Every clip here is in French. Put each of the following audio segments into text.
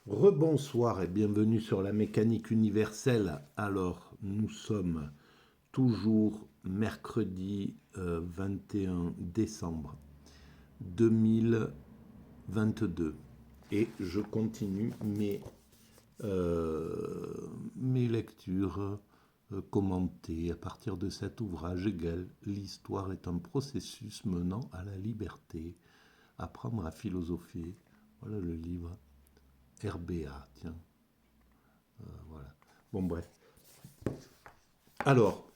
Rebonsoir et bienvenue sur la mécanique universelle. Alors, nous sommes toujours mercredi 21 décembre 2022 et je continue mes lectures commentées à partir de cet ouvrage égal. L'histoire est un processus menant à la liberté. Apprendre à philosopher. Voilà le livre. RBA, tiens. Voilà. Bon, bref. Alors,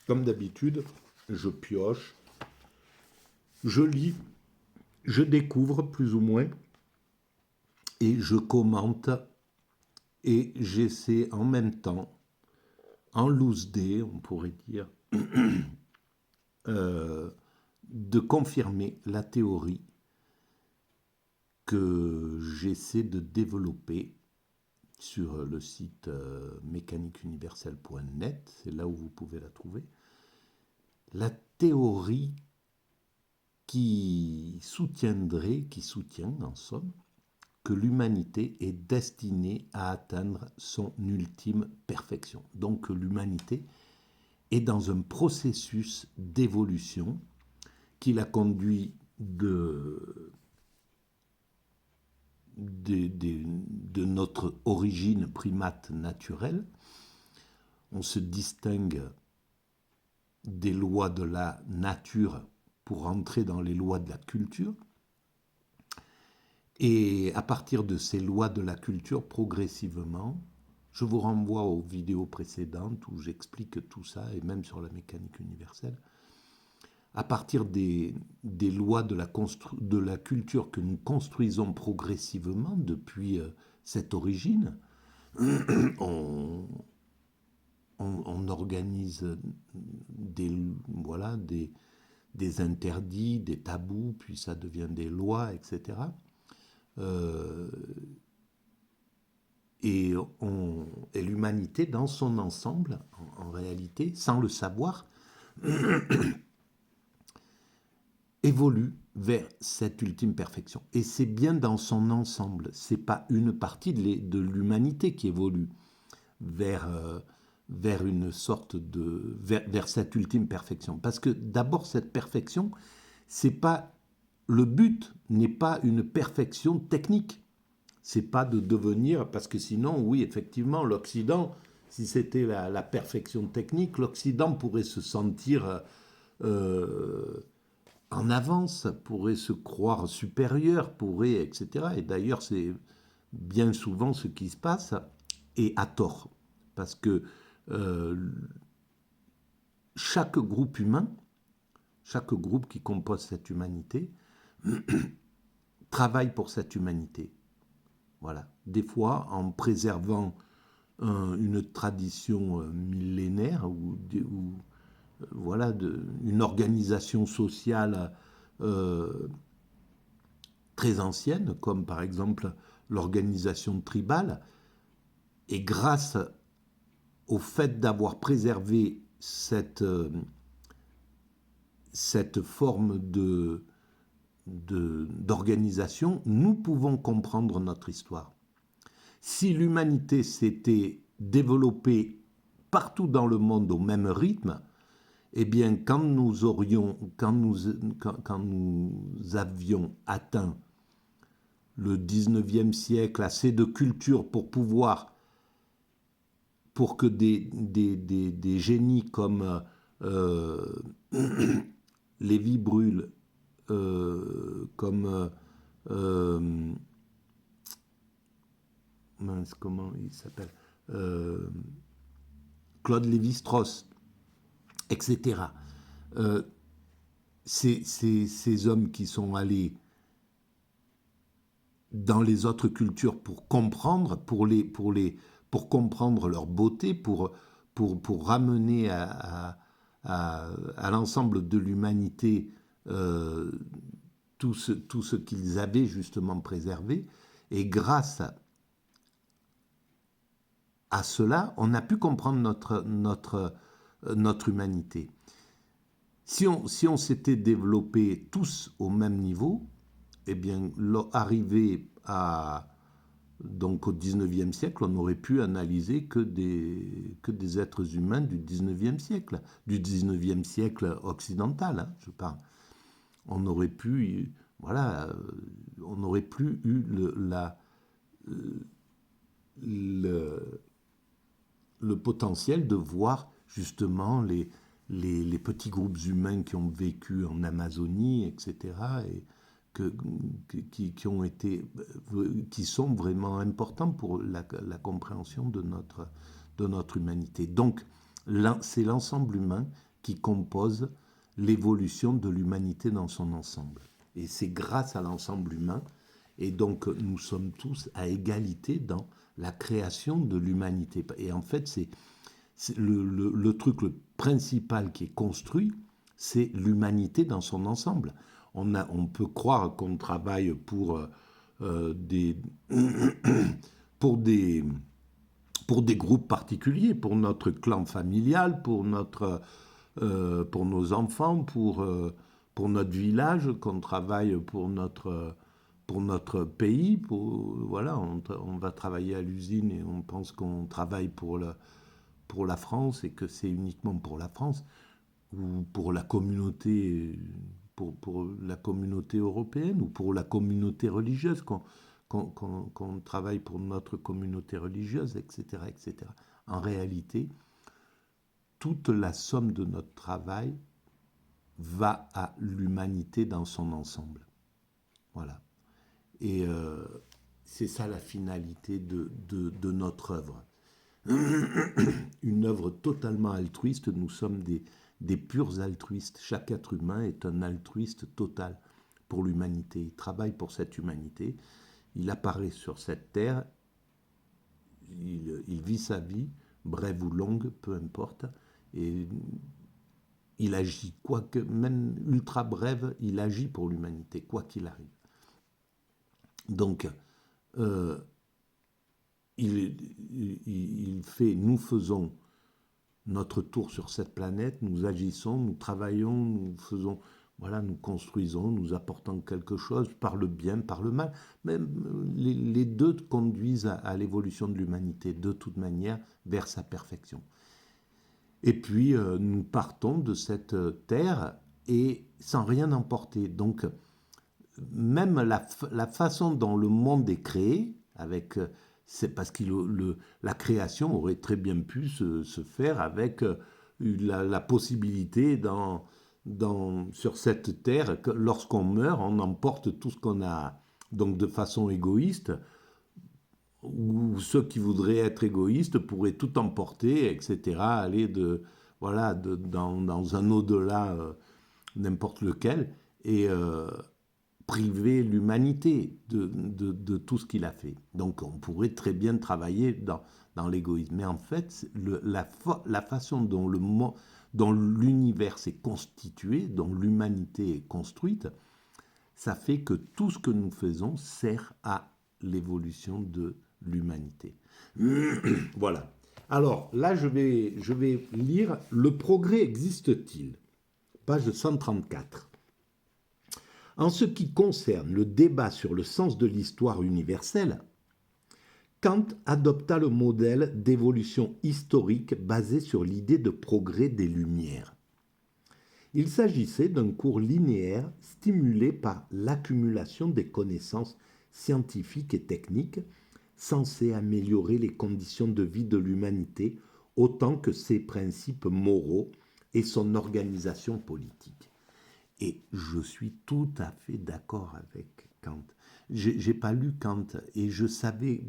comme d'habitude, je pioche, je lis, je découvre plus ou moins, et je commente, et j'essaie en même temps, en loose day, on pourrait dire, euh, de confirmer la théorie que j'essaie de développer sur le site mécaniqueuniverselle.net, c'est là où vous pouvez la trouver. La théorie qui soutient en somme, que l'humanité est destinée à atteindre son ultime perfection. Donc que l'humanité est dans un processus d'évolution qui la conduit de notre origine primate naturelle. On se distingue des lois de la nature pour entrer dans les lois de la culture. Et à partir de ces lois de la culture, progressivement, je vous renvoie aux vidéos précédentes où j'explique tout ça, et même sur la mécanique universelle, à partir des lois de la culture que nous construisons progressivement depuis cette origine, on organise voilà, des interdits, des tabous, puis ça devient des lois, etc. Et l'humanité dans son ensemble, en réalité, sans le savoir, évolue vers cette ultime perfection. Et c'est bien dans son ensemble, c'est pas une partie de l'humanité qui évolue vers une sorte vers cette ultime perfection. Parce que d'abord, cette perfection, c'est pas le but n'est pas une perfection technique. C'est pas de devenir, parce que sinon, oui, effectivement, l'Occident, si c'était la perfection technique, l'Occident pourrait se sentir en avance, pourrait se croire supérieur, pourrait, etc. Et d'ailleurs, c'est bien souvent ce qui se passe, et à tort. Parce que euh, chaque groupe humain, chaque groupe qui compose cette humanité, travaille pour cette humanité. Voilà. Des fois, en préservant une tradition millénaire ou voilà, une organisation sociale très ancienne, comme par exemple l'organisation tribale, et grâce au fait d'avoir préservé cette forme d'organisation, nous pouvons comprendre notre histoire. Si l'humanité s'était développée partout dans le monde au même rythme, eh bien, quand nous avions atteint le 19e siècle assez de culture pour que des génies comme Lévi-Brühl, comme comment il s'appelle, Claude Lévi-Strauss, etc. Ces hommes qui sont allés dans les autres cultures pour comprendre, pour comprendre leur beauté, pour ramener à l'ensemble de l'humanité tout ce qu'ils avaient justement préservé. Et grâce à cela, on a pu comprendre notre humanité. Si on s'était développé tous au même niveau, eh bien, arrivé à Donc au XIXe siècle, on aurait pu analyser que des êtres humains du XIXe siècle, du XIXe siècle occidental, hein, je parle. On aurait pu, voilà, on n'aurait plus eu le, le potentiel de voir justement les petits groupes humains qui ont vécu en Amazonie, etc., et qui ont été, qui sont vraiment importants pour la compréhension de notre humanité. Donc, c'est l'ensemble humain qui compose l'évolution de l'humanité dans son ensemble. Et c'est grâce à l'ensemble humain, et donc nous sommes tous à égalité dans la création de l'humanité. Et en fait, c'est le truc le principal qui est construit, c'est l'humanité dans son ensemble. On peut croire qu'on travaille des, pour des groupes particuliers, pour notre clan familial, pour nos enfants, pour notre village, qu'on travaille pour notre pays. Voilà, on va travailler à l'usine et on pense qu'on travaille pour la France et que c'est uniquement pour la France ou pour la communauté, pour la communauté européenne ou pour la communauté religieuse, qu'on travaille pour notre communauté religieuse, etc., etc. En réalité, toute la somme de notre travail va à l'humanité dans son ensemble. Voilà. Et c'est ça la finalité de notre œuvre. Une œuvre totalement altruiste, nous sommes des purs altruistes. Chaque être humain est un altruiste total pour l'humanité. Il travaille pour cette humanité. Il apparaît sur cette terre, il vit sa vie, brève ou longue, peu importe, et il agit, quoique même ultra brève, il agit pour l'humanité, quoi qu'il arrive. Donc, nous faisons notre tour sur cette planète, nous agissons, nous travaillons, nous faisons, voilà, nous construisons, nous apportons quelque chose par le bien, par le mal. Même les deux conduisent à l'évolution de l'humanité, de toute manière, vers sa perfection. Et puis, nous partons de cette terre et sans rien emporter. Donc, même la façon dont le monde est créé, c'est parce que la création aurait très bien pu se faire avec la possibilité sur cette terre que lorsqu'on meurt, on emporte tout ce qu'on a, donc de façon égoïste, ou ceux qui voudraient être égoïstes pourraient tout emporter, etc., aller dans un au-delà n'importe lequel, et priver l'humanité de tout ce qu'il a fait. Donc on pourrait très bien travailler dans l'égoïsme. Mais en fait, la façon dont l'univers s'est constitué, dont l'humanité est construite, ça fait que tout ce que nous faisons sert à l'évolution de l'humanité. Voilà. Alors là, je vais lire « Le progrès existe-t-il » page 134. En ce qui concerne le débat sur le sens de l'histoire universelle, Kant adopta le modèle d'évolution historique basé sur l'idée de progrès des Lumières. Il s'agissait d'un cours linéaire stimulé par l'accumulation des connaissances scientifiques et techniques censées améliorer les conditions de vie de l'humanité autant que ses principes moraux et son organisation politique. Et je suis tout à fait d'accord avec Kant. J'ai pas lu Kant et je savais,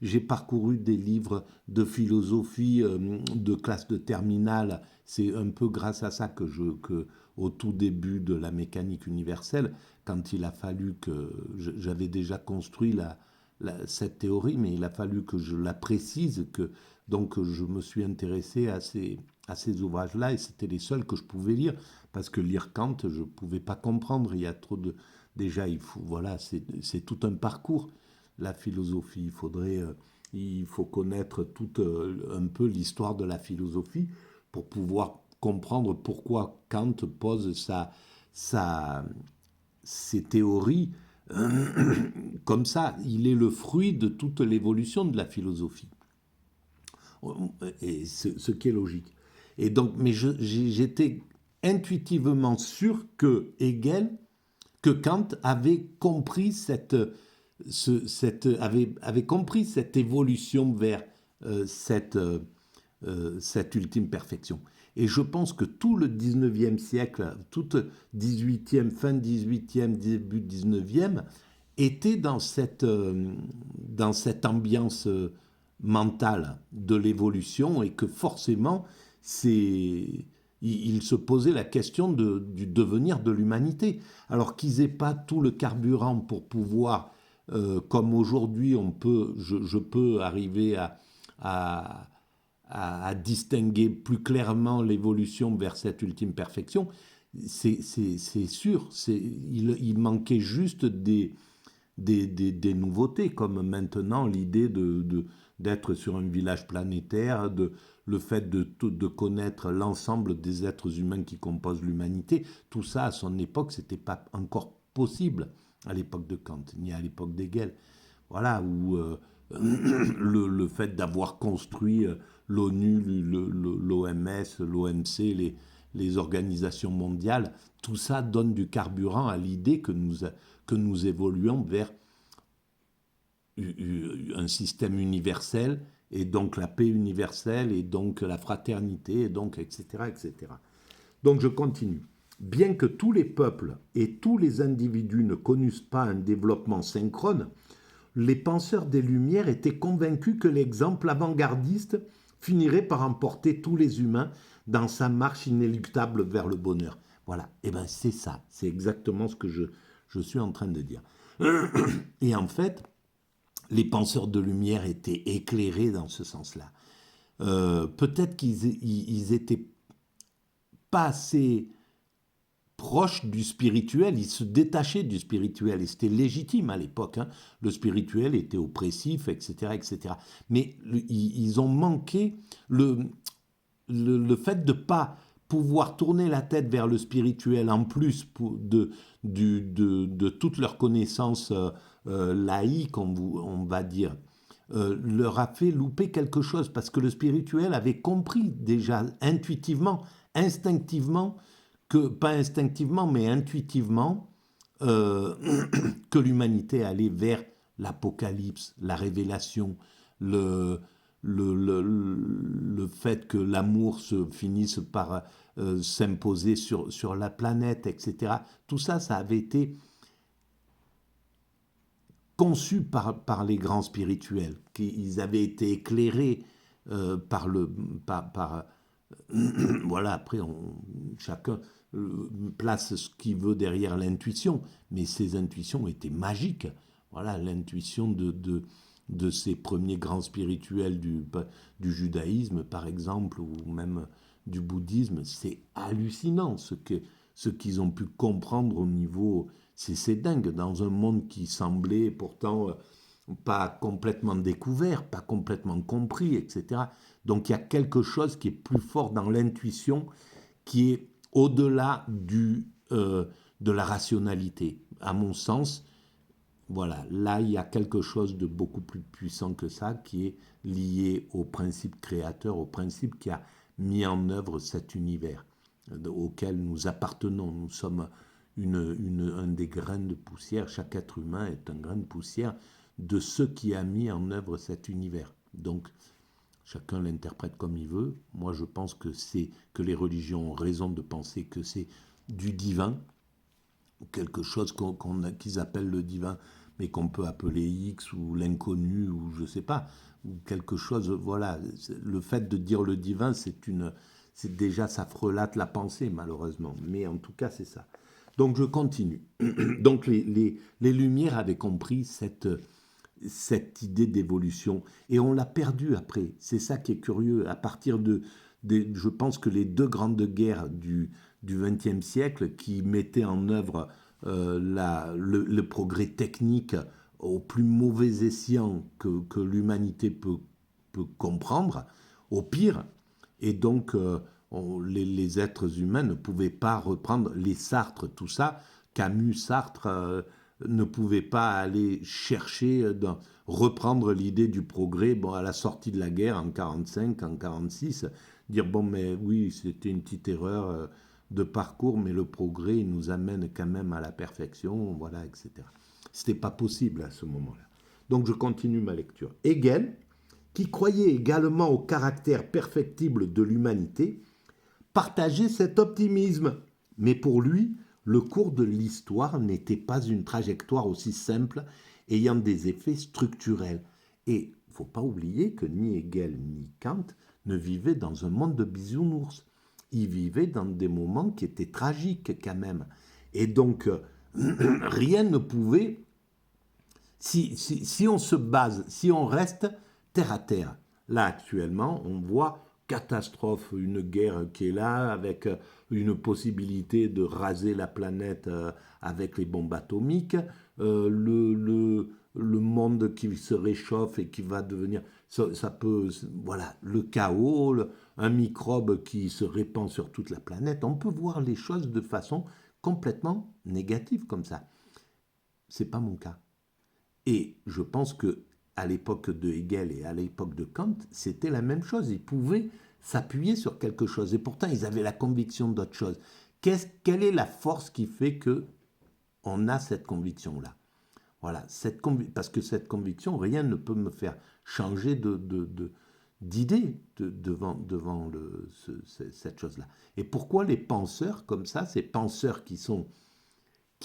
j'ai parcouru des livres de philosophie de classe de terminale. C'est un peu grâce à ça que au tout début de la mécanique universelle, quand il a fallu que j'avais déjà construit cette théorie, mais il a fallu que je la précise, donc je me suis intéressé à ces ouvrages-là et c'était les seuls que je pouvais lire parce que lire Kant, je ne pouvais pas comprendre. Il y a trop de déjà, c'est tout un parcours, la philosophie. Il faut connaître un peu l'histoire de la philosophie pour pouvoir comprendre pourquoi Kant pose ses théories Comme ça, il est le fruit de toute l'évolution de la philosophie. Et ce qui est logique. Et donc, mais j'étais intuitivement sûr que Hegel, que Kant avait compris avait compris cette évolution vers cette ultime perfection. Et je pense que tout le 19e siècle, tout 18e, fin 18e, début 19e, était dans cette ambiance mentale de l'évolution et que forcément, il se posait la question du devenir de l'humanité. Alors qu'ils n'aient pas tout le carburant pour pouvoir, comme aujourd'hui, je peux arriver à, à distinguer plus clairement l'évolution vers cette ultime perfection, c'est sûr. Il manquait juste des nouveautés, comme maintenant l'idée d'être sur un village planétaire, le fait de connaître l'ensemble des êtres humains qui composent l'humanité. Tout ça, à son époque, ce n'était pas encore possible à l'époque de Kant, ni à l'époque d'Hegel. Voilà, où le fait d'avoir construit l'ONU, l'OMS, l'OMC, les organisations mondiales, tout ça donne du carburant à l'idée que nous évoluons vers un système universel, et donc la paix universelle, et donc la fraternité, et donc etc., etc. Donc je continue. Bien que tous les peuples et tous les individus ne connussent pas un développement synchrone, les penseurs des Lumières étaient convaincus que l'exemple avant-gardiste finirait par emporter tous les humains dans sa marche inéluctable vers le bonheur. Voilà, et bien c'est ça, c'est exactement ce que je suis en train de dire. Et en fait, les penseurs de lumière étaient éclairés dans ce sens-là. Peut-être qu'ils étaient pas assez proches du spirituel, ils se détachaient du spirituel, et c'était légitime à l'époque. Hein. Le spirituel était oppressif, etc., etc. Mais ils ont manqué le fait de ne pas pouvoir tourner la tête vers le spirituel en plus de toutes leurs connaissances laïques, on va dire, leur a fait louper quelque chose, parce que le spirituel avait compris déjà intuitivement, instinctivement, pas instinctivement, mais intuitivement, euh, que l'humanité allait vers l'apocalypse, la révélation, le, le fait que l'amour se finisse par s'imposer sur la planète, etc. Tout ça, ça avait été conçu par les grands spirituels, qu'ils avaient été éclairés par le... voilà, après, chacun place ce qu'il veut derrière l'intuition, mais ces intuitions étaient magiques. Voilà, l'intuition de ces premiers grands spirituels du judaïsme, par exemple, ou même du bouddhisme, c'est hallucinant ce qu'ils ont pu comprendre au niveau... C'est dingue, dans un monde qui semblait pourtant pas complètement découvert, pas complètement compris, etc. Donc il y a quelque chose qui est plus fort dans l'intuition, qui est au-delà de la rationalité. À mon sens, voilà, là il y a quelque chose de beaucoup plus puissant que ça, qui est lié au principe créateur, au principe qui a mis en œuvre cet univers auquel nous appartenons. Nous sommes un des grains de poussière. Chaque être humain est un grain de poussière de ce qui a mis en œuvre cet univers. Donc, chacun l'interprète comme il veut. Moi, je pense que les religions ont raison de penser que c'est du divin, quelque chose qu'ils appellent le divin, mais qu'on peut appeler X ou l'inconnu, ou je ne sais pas, ou quelque chose. Voilà, le fait de dire le divin, c'est déjà, ça frelate la pensée, malheureusement. Mais en tout cas, c'est ça. Donc, je continue. Donc, les Lumières avaient compris cette idée d'évolution. Et on l'a perdue après. C'est ça qui est curieux. À partir je pense que les deux grandes guerres du XXe siècle, qui mettaient en œuvre le progrès technique au plus mauvais escient que l'humanité peut comprendre, au pire, et donc les êtres humains ne pouvaient pas reprendre les Sartre, tout ça, Camus, Sartre, ne pouvait pas aller chercher, reprendre l'idée du progrès à la sortie de la guerre en 1945, en 1946, dire bon mais oui c'était une petite erreur de parcours mais le progrès il nous amène quand même à la perfection, voilà, etc. C'était pas possible à ce moment-là. Donc je continue ma lecture. Hegel, qui croyait également au caractère perfectible de l'humanité, partageait cet optimisme. Mais pour lui, le cours de l'histoire n'était pas une trajectoire aussi simple, ayant des effets structurels. Et il ne faut pas oublier que ni Hegel ni Kant ne vivaient dans un monde de bisounours. Ils vivaient dans des moments qui étaient tragiques quand même. Et donc, rien ne pouvait... Si on se base, si on reste terre à terre, là actuellement, on voit catastrophe, une guerre qui est là, avec une possibilité de raser la planète avec les bombes atomiques, le monde qui se réchauffe et qui va devenir, ça peut, voilà, le chaos, un microbe qui se répand sur toute la planète. On peut voir les choses de façon complètement négative comme ça. C'est pas mon cas. Et je pense que à l'époque de Hegel et à l'époque de Kant, c'était la même chose. Ils pouvaient s'appuyer sur quelque chose. Et pourtant, ils avaient la conviction d'autre chose. Quelle est la force qui fait que on a cette conviction-là? Voilà, parce que cette conviction, rien ne peut me faire changer d'idée devant cette chose-là. Et pourquoi les penseurs comme ça, ces penseurs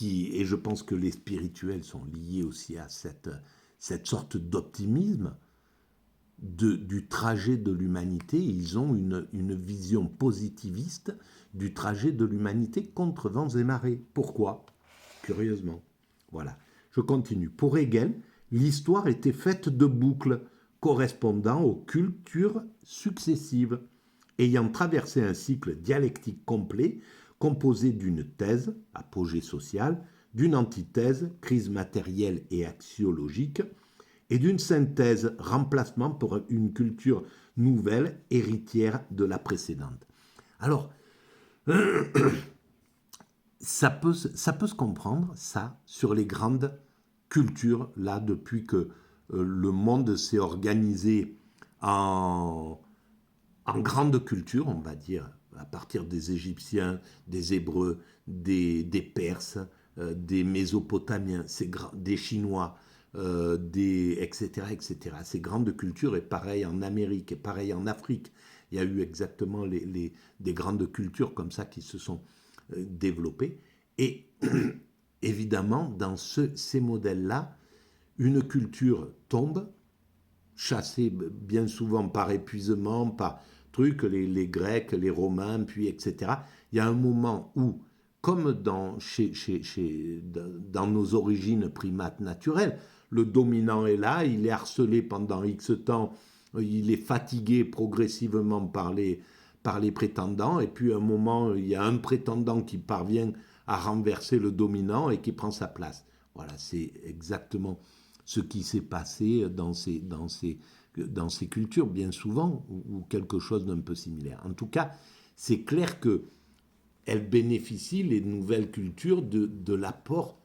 et je pense que les spirituels sont liés aussi à cette sorte d'optimisme du trajet de l'humanité. Ils ont une vision positiviste du trajet de l'humanité contre vents et marées. Pourquoi? Curieusement. Voilà. Je continue. Pour Hegel, l'histoire était faite de boucles correspondant aux cultures successives, ayant traversé un cycle dialectique complet composé d'une thèse, apogée sociale, d'une antithèse, crise matérielle et axiologique, et d'une synthèse, remplacement pour une culture nouvelle, héritière de la précédente. Alors, ça peut se comprendre, ça, sur les grandes cultures, là, depuis que le monde s'est organisé en grande culture, on va dire, à partir des Égyptiens, des Hébreux, des Perses, des Mésopotamiens, des Chinois, etc., etc. Ces grandes cultures, et pareil en Amérique, et pareil en Afrique. Il y a eu exactement des grandes cultures comme ça qui se sont développées. Et évidemment, dans ces modèles-là, une culture tombe, chassée bien souvent par épuisement, par les Grecs, les Romains, puis etc. Il y a un moment où, comme dans nos origines primates naturelles, le dominant est là, il est harcelé pendant X temps, il est fatigué progressivement par les prétendants, et puis à un moment, il y a un prétendant qui parvient à renverser le dominant et qui prend sa place. Voilà, c'est exactement ce qui s'est passé dans ces cultures, bien souvent, ou quelque chose d'un peu similaire. En tout cas, c'est clair qu'elles bénéficient, les nouvelles cultures, de l'apport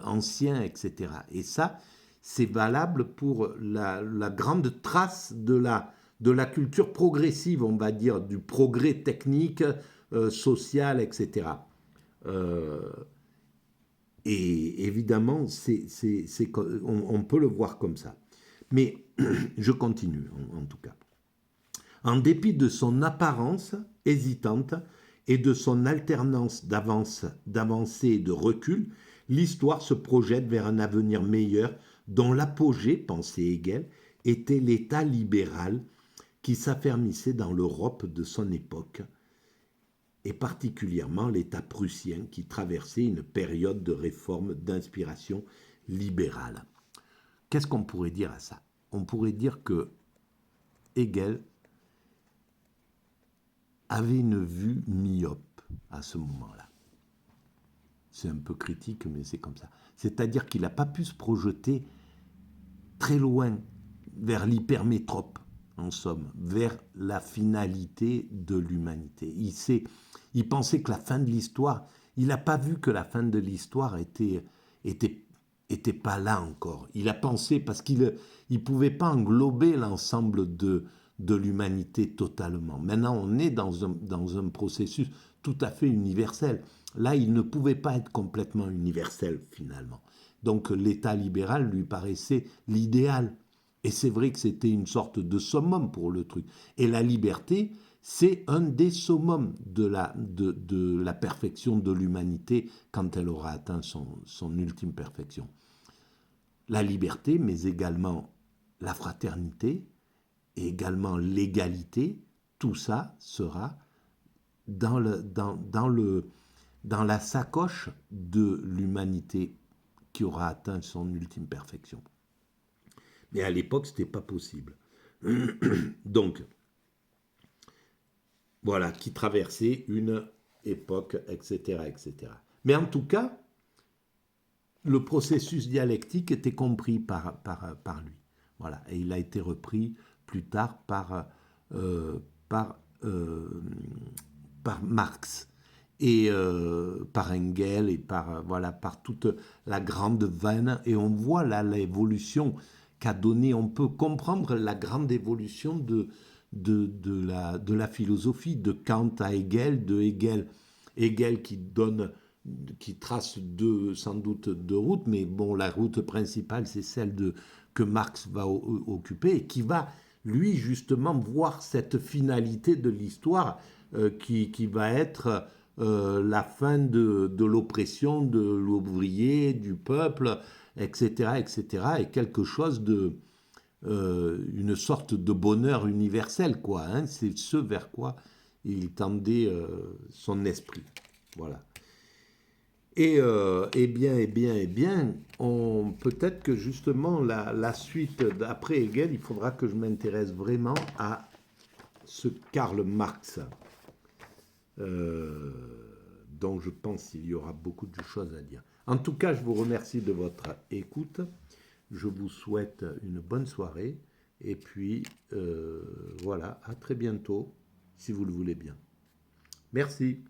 ancien, etc. Et ça, c'est valable pour la grande trace de la culture progressive, on va dire, du progrès technique, social, etc. Et évidemment, on peut le voir comme ça. Mais je continue, en tout cas. En dépit de son apparence hésitante et de son alternance d'avancée et de recul, l'histoire se projette vers un avenir meilleur dont l'apogée, pensait Hegel, était l'État libéral qui s'affermissait dans l'Europe de son époque, et particulièrement l'État prussien qui traversait une période de réforme d'inspiration libérale. Qu'est-ce qu'on pourrait dire à ça? On pourrait dire que Hegel avait une vue myope à ce moment-là. C'est un peu critique, mais c'est comme ça. C'est-à-dire qu'il n'a pas pu se projeter très loin vers l'hypermétrope, en somme, vers la finalité de l'humanité. Il pensait que la fin de l'histoire, il n'a pas vu que la fin de l'histoire était n'était pas là encore. Il a pensé, parce qu'il ne pouvait pas englober l'ensemble de l'humanité totalement. Maintenant, on est dans un processus tout à fait universel. Là, il ne pouvait pas être complètement universel, finalement. Donc, l'État libéral lui paraissait l'idéal. Et c'est vrai que c'était une sorte de summum pour le truc. Et la liberté, c'est un des summums de la perfection de l'humanité quand elle aura atteint son ultime perfection. La liberté, mais également la fraternité, et également l'égalité, tout ça sera dans la sacoche de l'humanité qui aura atteint son ultime perfection. Mais à l'époque, ce n'était pas possible. Donc, voilà, qui traversait une époque, etc., etc. Mais en tout cas, le processus dialectique était compris par lui. Voilà, et il a été repris plus tard par, par Marx et par Engels et voilà, par toute la grande veine. Et on voit là l'évolution qu'a donné, on peut comprendre la grande évolution de la philosophie, de Kant à Hegel, de Hegel qui trace sans doute deux routes, mais bon, la route principale, c'est celle que Marx va occuper et qui va, lui, justement, voir cette finalité de l'histoire qui va être la fin de l'oppression de l'ouvrier, du peuple, etc., etc., et quelque chose une sorte de bonheur universel, quoi. Hein, c'est ce vers quoi il tendait son esprit. Voilà. Eh bien, peut-être que justement la suite d'après Hegel, il faudra que je m'intéresse vraiment à ce Karl Marx, euh, dont je pense qu'il y aura beaucoup de choses à dire. En tout cas, je vous remercie de votre écoute. Je vous souhaite une bonne soirée. Et puis, voilà, à très bientôt, si vous le voulez bien. Merci.